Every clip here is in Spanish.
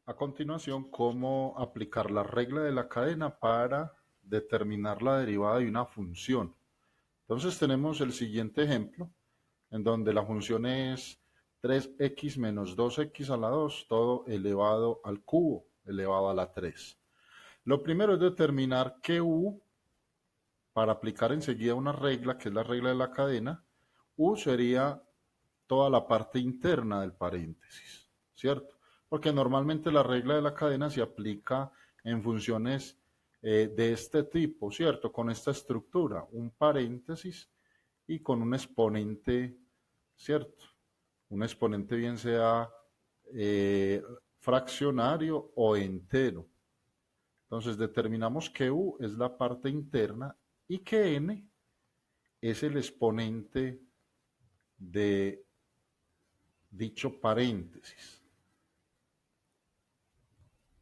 A continuación, cómo aplicar la regla de la cadena para determinar la derivada de una función. Entonces tenemos el siguiente ejemplo, en donde la función es 3x menos 2x a la 2, todo elevado al cubo, elevado a la 3. Lo primero es determinar que u, para aplicar enseguida una regla, que es la regla de la cadena, u sería toda la parte interna del paréntesis, ¿cierto? Porque normalmente la regla de la cadena se aplica en funciones de este tipo, ¿cierto? Con esta estructura, un paréntesis y con un exponente, ¿cierto? Un exponente bien sea fraccionario o entero. Entonces determinamos que u es la parte interna y que n es el exponente de dicho paréntesis.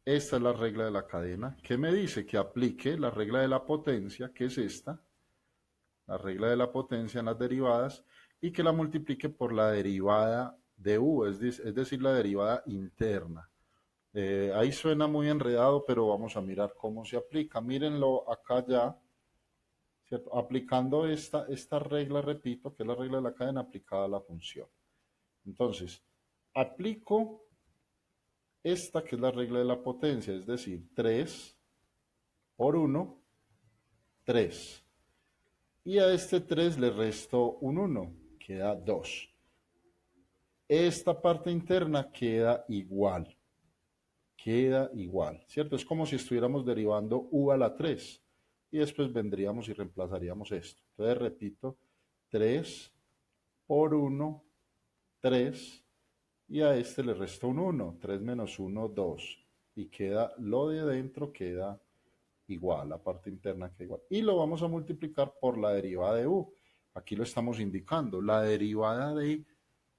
Esta es la regla de la cadena. ¿Qué me dice? Que aplique la regla de la potencia, que es esta, la regla de la potencia en las derivadas, y que la multiplique por la derivada de u, es decir, la derivada interna. Ahí suena muy enredado, pero vamos a mirar cómo se aplica. Mírenlo acá ya, ¿cierto? Aplicando esta regla, repito, que es la regla de la cadena aplicada a la función. Entonces, aplico esta que es la regla de la potencia, es decir, 3 por 1, 3. Y a este 3 le resto un 1, queda 2. Esta parte interna queda igual, ¿cierto? Es como si estuviéramos derivando u a la 3 y después vendríamos y reemplazaríamos esto. Entonces repito, 3 por 1, 3, y a este le resto un 1, 3 menos 1, 2, y queda lo de adentro, queda igual, la parte interna queda igual. Y lo vamos a multiplicar por la derivada de u. Aquí lo estamos indicando, la derivada de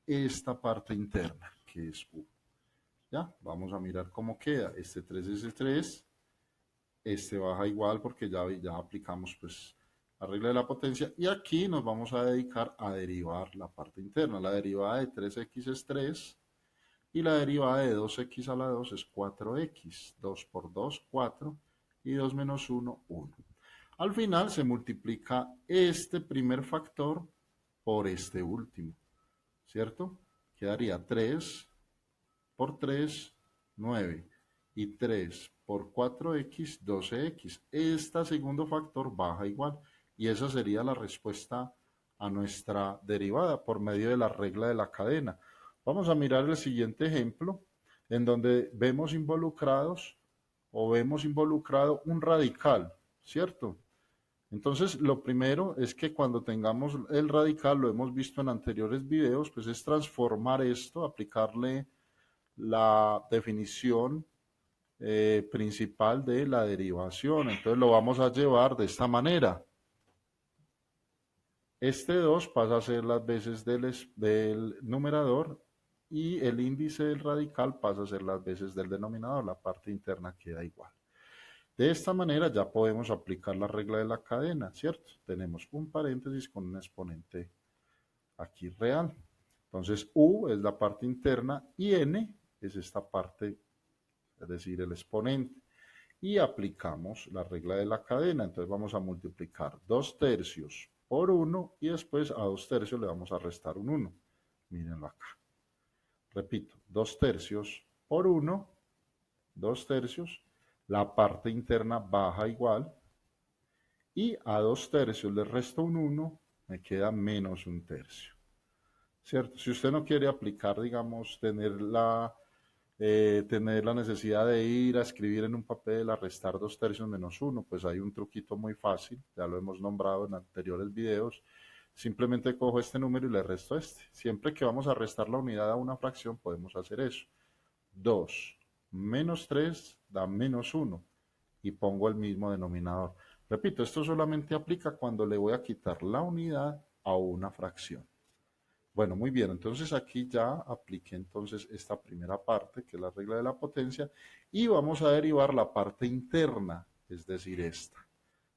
esta parte interna, que es u. ¿Ya? Vamos a mirar cómo queda. Este 3 es el 3, este baja igual porque ya aplicamos pues la regla de la potencia. Y aquí nos vamos a dedicar a derivar la parte interna. La derivada de 3x es 3 y la derivada de 2x a la 2 es 4x. 2 por 2, 4 y 2 menos 1, 1. Al final se multiplica este primer factor por este último, ¿cierto? Quedaría 3 por 3, 9. Y 3 por 4x, 12x. Este segundo factor baja igual. Y esa sería la respuesta a nuestra derivada por medio de la regla de la cadena. Vamos a mirar el siguiente ejemplo, en donde vemos involucrado un radical, ¿cierto? Entonces, lo primero es que cuando tengamos el radical, lo hemos visto en anteriores videos, pues es transformar esto, aplicarle la definición principal de la derivación. Entonces lo vamos a llevar de esta manera. Este 2 pasa a ser las veces del numerador y el índice del radical pasa a ser las veces del denominador. La parte interna queda igual. De esta manera ya podemos aplicar la regla de la cadena, ¿cierto? Tenemos un paréntesis con un exponente aquí real. Entonces u es la parte interna y n es esta parte, es decir, el exponente. Y aplicamos la regla de la cadena. Entonces vamos a multiplicar 2 tercios por 1 y después a 2 tercios le vamos a restar un 1. Mírenlo acá. Repito, 2 tercios por 1, 2 tercios. La parte interna baja igual. Y a 2 tercios le resto un 1, me queda menos un tercio. ¿Cierto? Si usted no quiere aplicar, digamos, tener la necesidad de ir a escribir en un papel a restar 2 tercios menos 1, pues hay un truquito muy fácil, ya lo hemos nombrado en anteriores videos. Simplemente cojo este número y le resto este. Siempre que vamos a restar la unidad a una fracción podemos hacer eso. 2 menos 3 da menos 1 y pongo el mismo denominador. Repito, esto solamente aplica cuando le voy a quitar la unidad a una fracción. Bueno, muy bien, entonces aquí ya apliqué entonces esta primera parte, que es la regla de la potencia, y vamos a derivar la parte interna, es decir, esta.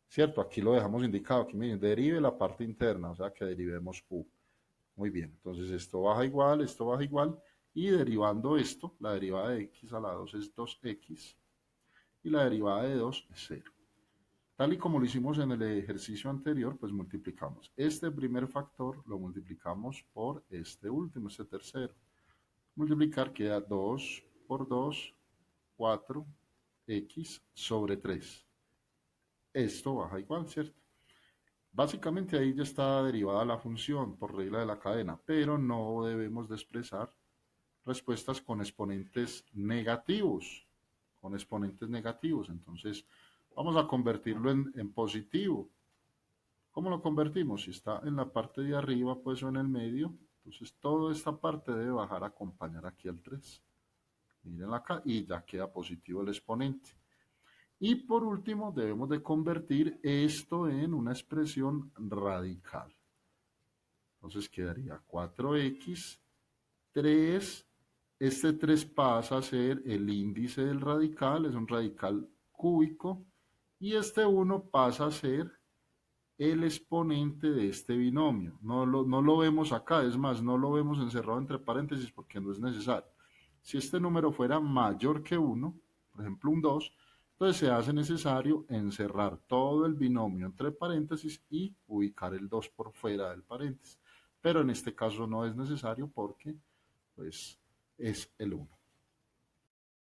¿Cierto? Aquí lo dejamos indicado, aquí me dicen, derive la parte interna, o sea que derivemos u. Muy bien, entonces esto baja igual, Y derivando esto, la derivada de x a la 2 es 2x y la derivada de 2 es 0. Tal y como lo hicimos en el ejercicio anterior, pues multiplicamos este primer factor, lo multiplicamos por este último, este tercero. Multiplicar queda 2 por 2, 4x sobre 3. Esto baja igual, ¿cierto? Básicamente ahí ya está derivada la función por regla de la cadena, pero no debemos de expresar respuestas con exponentes negativos, Entonces, vamos a convertirlo en positivo. ¿Cómo lo convertimos? Si está en la parte de arriba, pues o en el medio, entonces toda esta parte debe bajar a acompañar aquí al 3. Miren acá y ya queda positivo el exponente. Y por último, debemos de convertir esto en una expresión radical. Entonces quedaría 4x, 3. Este 3 pasa a ser el índice del radical, es un radical cúbico. Y este 1 pasa a ser el exponente de este binomio. No lo vemos acá, es más, no lo vemos encerrado entre paréntesis porque no es necesario. Si este número fuera mayor que 1, por ejemplo un 2, entonces se hace necesario encerrar todo el binomio entre paréntesis y ubicar el 2 por fuera del paréntesis. Pero en este caso no es necesario porque pues, es el 1.